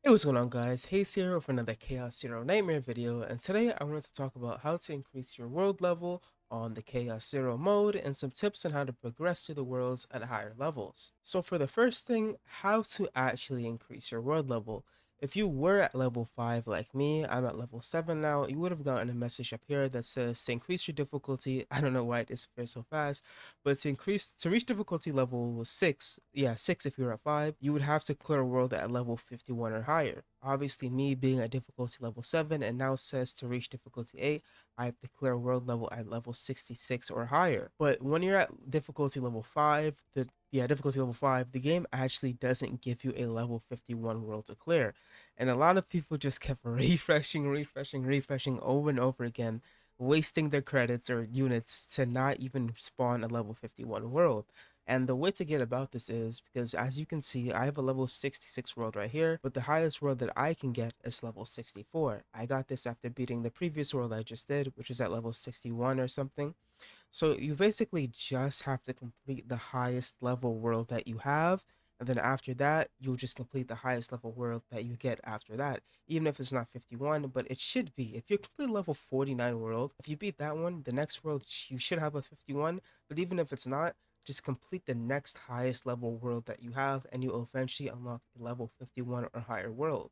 Hey, what's going on, guys? Hey, Zero for another Chaos Zero Nightmare video, and today I wanted to talk about how to increase your world level on the Chaos Zero mode and some tips on how to progress through the worlds at higher levels. So for the first thing, how to actually increase your world level. If you were at level 5 like me, I'm at level 7 now, you would have gotten a message up here that says to increase your difficulty. I don't know why it disappears so fast, but to reach difficulty level 6, yeah, 6 if you're at 5, you would have to clear a world at level 51 or higher. Obviously, me being at difficulty level 7 and now says to reach difficulty 8, I have to clear a world level at level 66 or higher. But when you're at difficulty level 5, difficulty level 5, the game actually doesn't give you a level 51 world to clear. And a lot of people just kept refreshing over and over again, wasting their credits or units to not even spawn a level 51 world. And the way to get about this is because, as you can see, I have a level 66 world right here, but the highest world that I can get is level 64. I got this after beating the previous world I just did, which was at level 61 or something. So you basically just have to complete the highest level world that you have. And then after that, you'll just complete the highest level world that you get after that. Even if it's not 51, but it should be. If you complete level 49 world, if you beat that one, the next world you should have a 51. But even if it's not, just complete the next highest level world that you have, and you'll eventually unlock a level 51 or higher world.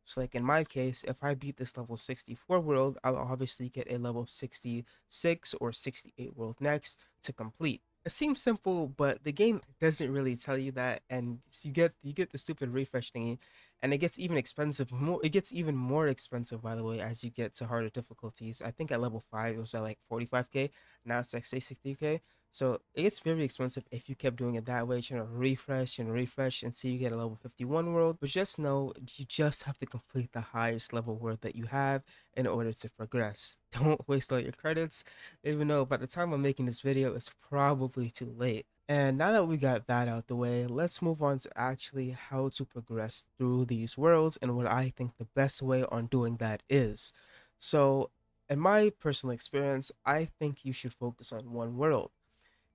So like in my case, if I beat this level 64 world, I'll obviously get a level 66 or 68 world next to complete. It seems simple, but the game doesn't really tell you that, and you get the stupid refresh thingy, and it gets even expensive. It gets even more expensive, by the way, as you get to harder difficulties. I think at level 5 it was at like 45k, now it's like say 60k. So it gets very expensive if you kept doing it that way, trying to refresh and refresh until you get a level 51 world. But just know you just have to complete the highest level world that you have in order to progress. Don't waste all your credits, even though by the time I'm making this video, it's probably too late. And now that we got that out the way, let's move on to actually how to progress through these worlds and what I think the best way on doing that is. So, in my personal experience, I think you should focus on one world.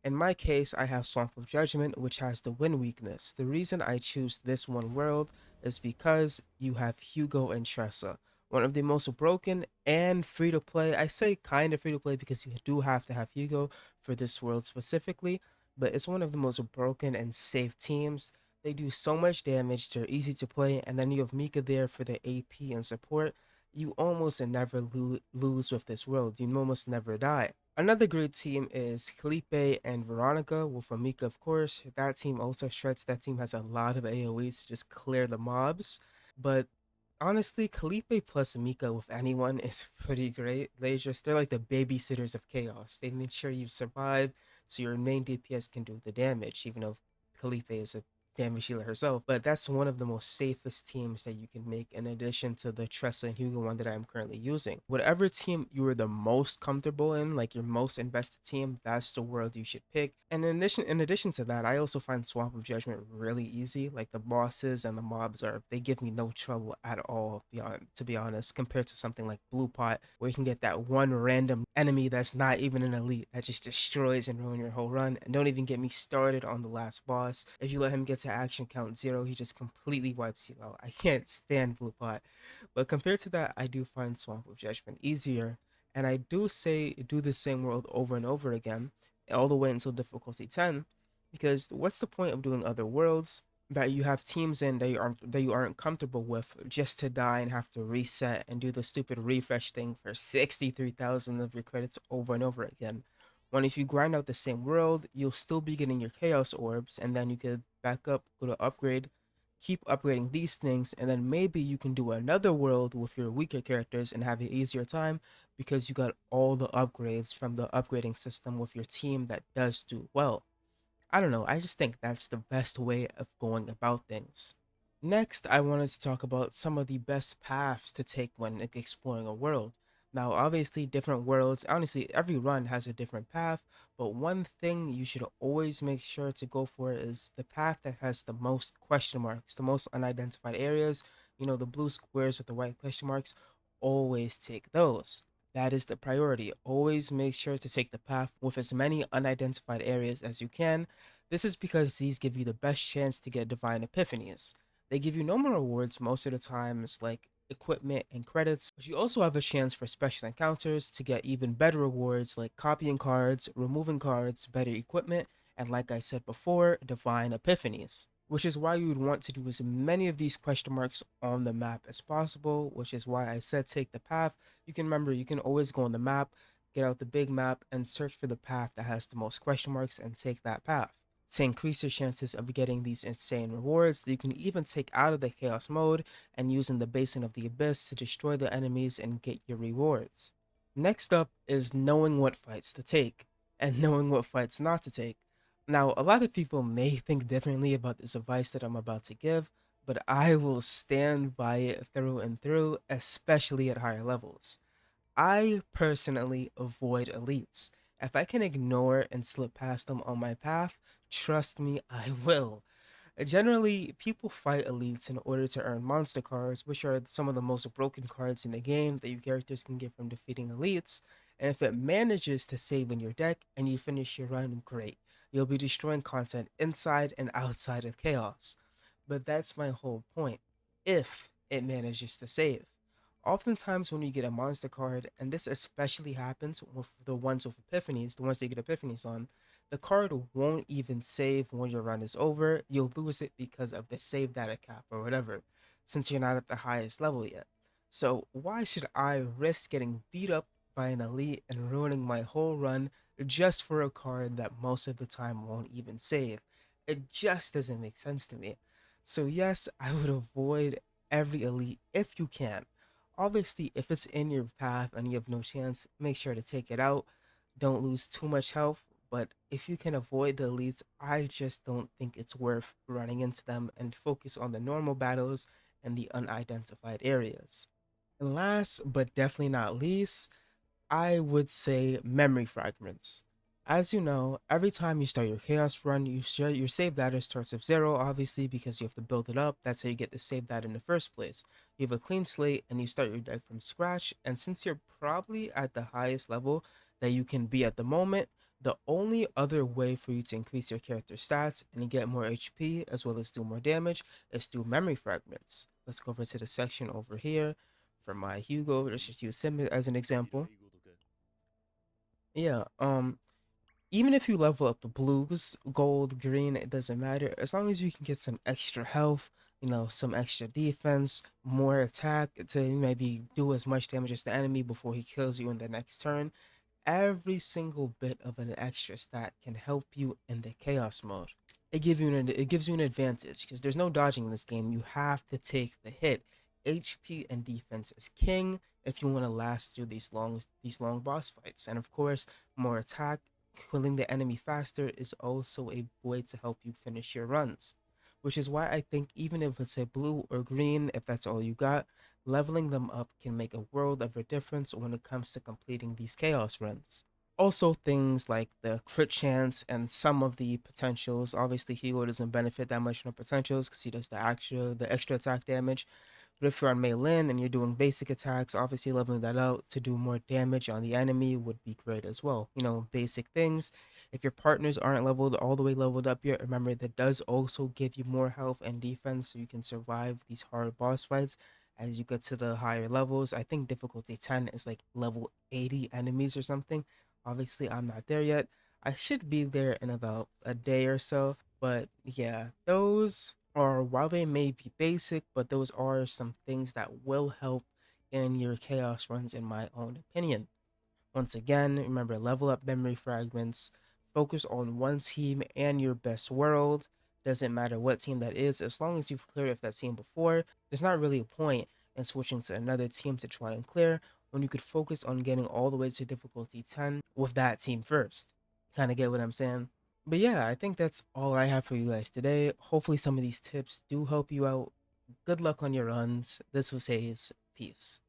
In my case, I have Swamp of Judgment, which has the wind weakness. The reason I choose this one world is because you have Hugo and Tressa, one of the most broken and free to play. I say kind of free to play because you do have to have Hugo for this world specifically, but it's one of the most broken and safe teams. They do so much damage, they're easy to play, and then you have Mika there for the AP and support. You almost never lose with this world. You almost never die. Another great team is Felipe and Veronica, with Amika, of course. That team also shreds. That team has a lot of AoEs to just clear the mobs. But honestly, Felipe plus Amika with anyone is pretty great. They're like the babysitters of chaos. They make sure you survive so your main DPS can do the damage, even though Felipe is a damage dealer herself. But that's one of the most safest teams that you can make in addition to the Tressa and Hugo one that I'm currently using. Whatever team you are the most comfortable in, like your most invested team, that's the world you should pick. And in addition to that, I also find Swamp of Judgment really easy. Like the bosses and the mobs they give me no trouble at all, to be honest, compared to something like Blue Pot, where you can get that one random enemy that's not even an elite that just destroys and ruins your whole run. And don't even get me started on the last boss. If you let him get to action count 0, he just completely wipes you out. I can't stand Blue Pot. But compared to that, I do find Swamp of Judgment easier. And I do say do the same world over and over again, all the way until difficulty 10. Because what's the point of doing other worlds that you have teams in that you aren't comfortable with just to die and have to reset and do the stupid refresh thing for 63,000 of your credits over and over again? When if you grind out the same world, you'll still be getting your chaos orbs, and then you could back up, go to upgrade, keep upgrading these things, and then maybe you can do another world with your weaker characters and have an easier time because you got all the upgrades from the upgrading system with your team that does do well. I don't know, I just think that's the best way of going about things. Next, I wanted to talk about some of the best paths to take when exploring a world. Now, obviously, different worlds, honestly, every run has a different path, but one thing you should always make sure to go for is the path that has the most question marks, the most unidentified areas, the blue squares with the white question marks. Always take those. That is the priority. Always make sure to take the path with as many unidentified areas as you can. This is because these give you the best chance to get divine epiphanies. They give you normal rewards most of the times, like equipment and credits, but you also have a chance for special encounters to get even better rewards like copying cards, removing cards, better equipment, and like I said before, divine epiphanies. Which is why you would want to do as many of these question marks on the map as possible, which is why I said take the path. You can remember, you can always go on the map, get out the big map, and search for the path that has the most question marks and take that path to increase your chances of getting these insane rewards that you can even take out of the chaos mode and use in the basin of the abyss to destroy the enemies and get your rewards. Next up is knowing what fights to take and knowing what fights not to take. Now, a lot of people may think differently about this advice that I'm about to give, but I will stand by it through and through, especially at higher levels. I personally avoid elites. If I can ignore and slip past them on my path, trust me, I will. Generally, people fight elites in order to earn monster cards, which are some of the most broken cards in the game that your characters can get from defeating elites. And if it manages to save in your deck and you finish your run, great. You'll be destroying content inside and outside of Chaos. But that's my whole point. If it manages to save. Oftentimes, when you get a monster card, and this especially happens with the ones with epiphanies, the ones that you get epiphanies on, the card won't even save when your run is over. You'll lose it because of the save data cap or whatever, since you're not at the highest level yet. So, why should I risk getting beat up by an elite and ruining my whole run just for a card that most of the time won't even save? It just doesn't make sense to me. So, yes, I would avoid every elite if you can. Obviously, if it's in your path and you have no chance, make sure to take it out. Don't lose too much health, but if you can avoid the elites, I just don't think it's worth running into them and focus on the normal battles and the unidentified areas. And last but definitely not least, I would say memory fragments. As you know, every time you start your chaos run, your save data starts with zero, obviously, because you have to build it up. That's how you get the save data in the first place. You have a clean slate and you start your deck from scratch. And since you're probably at the highest level that you can be at the moment, the only other way for you to increase your character stats and get more HP as well as do more damage is through memory fragments. Let's go over to the section over here for my Hugo. Let's just use him as an example. Yeah, even if you level up the blues, gold, green, it doesn't matter. As long as you can get some extra health, some extra defense, more attack to maybe do as much damage as the enemy before he kills you in the next turn. Every single bit of an extra stat can help you in the chaos mode. It gives you an advantage because there's no dodging in this game. You have to take the hit. HP and defense is king if you want to last through these long boss fights. And of course, more attack, killing the enemy faster is also a way to help you finish your runs. Which is why I think even if it's a blue or green, if that's all you got, leveling them up can make a world of a difference when it comes to completing these chaos runs. Also, things like the crit chance and some of the potentials. Obviously, Hugo doesn't benefit that much from potentials because he does the extra attack damage. But if you're on melee and you're doing basic attacks, obviously leveling that out to do more damage on the enemy would be great as well. Basic things. If your partners aren't leveled all the way leveled up yet, remember that does also give you more health and defense so you can survive these hard boss fights as you get to the higher levels. I think difficulty 10 is like level 80 enemies or something. Obviously, I'm not there yet. I should be there in about a day or so. But yeah, those are, while they may be basic, but those are some things that will help in your chaos runs, in my own opinion. Once again, remember level up memory fragments, focus on one team and your best world. Doesn't matter what team that is, as long as you've cleared with that team before, there's not really a point in switching to another team to try and clear when you could focus on getting all the way to difficulty 10 with that team first. Kind of get what I'm saying? But yeah, I think that's all I have for you guys today. Hopefully, some of these tips do help you out. Good luck on your runs. This was Hayes. Peace.